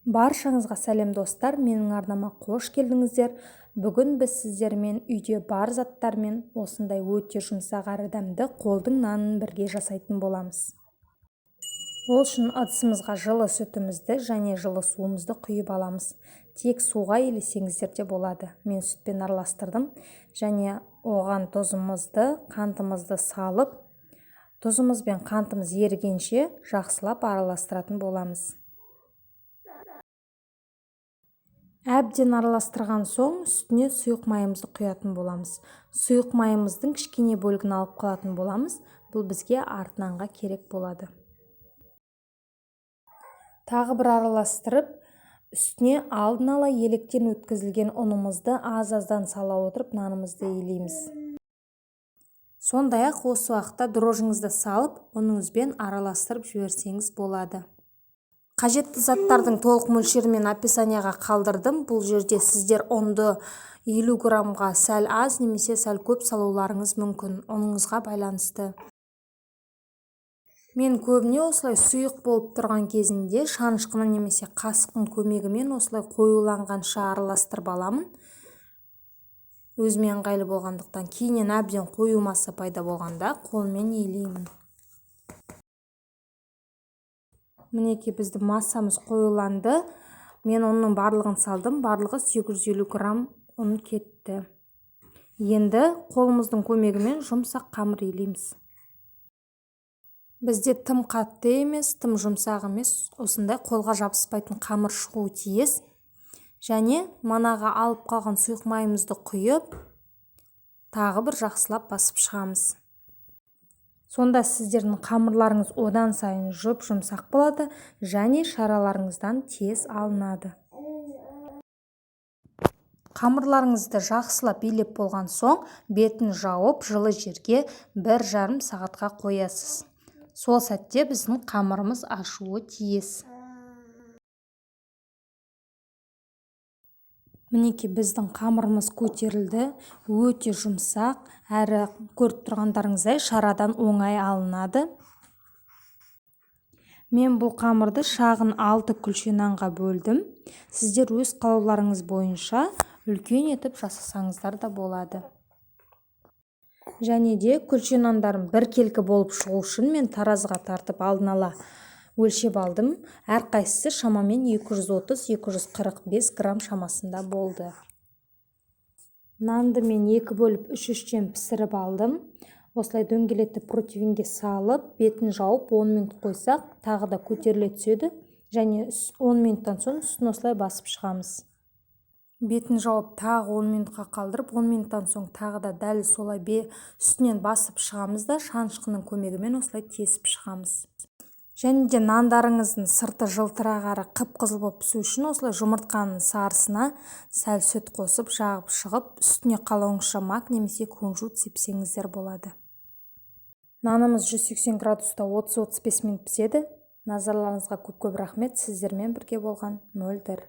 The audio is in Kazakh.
Баршаңызға сәлем достар, менің арнама қош келдіңіздер. Бүгін біз сіздермен үйде бар заттармен осындай өте жұмсақ әрі дәмді қолдың нанын бірге жасайтын боламыз. Ол үшін ыдысымызға жылы сүтімізді және жылы суымызды құйып аламыз. Тек суға елесеңіздер де болады. Мен сүтпен араластырдым және оған тұзымызды, қантымызды салып, тұзымыз бен қантымыз ерігенше жақсылап араластыратын боламыз. Әбден араластырған соң үстіне сұйық майымызды құятын боламыз. Сұйық майымыздың кішкене бөлігін алып қалатын боламыз. Бұл бізге артынанға керек болады. Тағы бір араластырып, үстіне алдын ала електен өткізілген ұнымызды аз-аздан сала отырып нанымызды илейміз. Сондай-ақ осы уақытта дрожжыңызды салып, ұныңызбен араластырып жіберсеңіз болады. Қажетті заттардың толық мөлшерімен описанияға қалдырдым. Бұл жерде сіздер ұнды 50 граммға сәл аз немесе сәл көп салуларыңыз мүмкін, ұныңызға байланысты. Мен көбіне осылай сұйық болып тұрған кезінде шанышқыны немесе қасықтың көмегімен осылай қоюланғанша араластырып аламын. Өзіме ыңғайлы болғандықтан, кейіннен әбден қою масса пайда болғанда қолмен илеймін. Мінеки біздің массамыз қоюланды. Мен оның барлығын салдым. Барлығы 850 грамм ұн кетті. Енді қолымыздың көмегімен жұмсақ қамыр илейміз. Бізде тым қатты емес, тым жұмсақ емес, осындай қолға жабыспайтын қамыр шығуы тиіс. Және манаға алып қалған сұйық майымызды құйып, тағы бір жақсылап басып шығамыз. Сонда сіздердің қамырларыңыз одан сайын жұмсақ болады және шараларыңыздан тез алынады. Қамырларыңызды жақсылап илеп болған соң, бетін жауып, жылы жерге 1,5 сағатқа қоясыз. Сол сәтте біздің қамырымыз ашуы тиіс. Мінеки біздің қамырымыз көтерілді, өте жұмсақ, әрі көріп тұрғандарыңыздай шарадан оңай алынады. Мен бұл қамырды шағын 6 күлше нанға бөлдім. Сіздер өз қалауларыңыз бойынша үлкен етіп жасасаңыздар да болады. Және де күлше нандарым біркелкі болып шығу үшін мен таразыға тартып алдын ала өлшеп алдым. Әрқайсысы шамамен 230-245 грамм шамасында болды. Нанды мен 2 бөліп 3-3-тен пісіріп алдым. Осылай дөңгелетіп противеньге салып, бетін жауып 10 минут қойсақ, тағы да көтеріле түседі. Және 10 минуттан соң үстін осылай басып шығамыз. Бетін жауып тағы 10 минутқа қалдырып, 10 минуттан соң тағы да дәл солай үстінен басып шығамыз да шанышқының көмегімен осылай тесіп шығамыз. Және де нандарыңыздың сырты жылтырақ әрі қып-қызыл болып пісу үшін осылай жұмыртқаның сарысына сәл сүт қосып жағып шығып, үстіне қалауыңызша мак немесе күнжіт сепсеңіздер болады. Нанымыз 180 градуста 30-35 минут піседі. Назарларыңызға көп рахмет. Сіздермен бірге болған Мөлдір.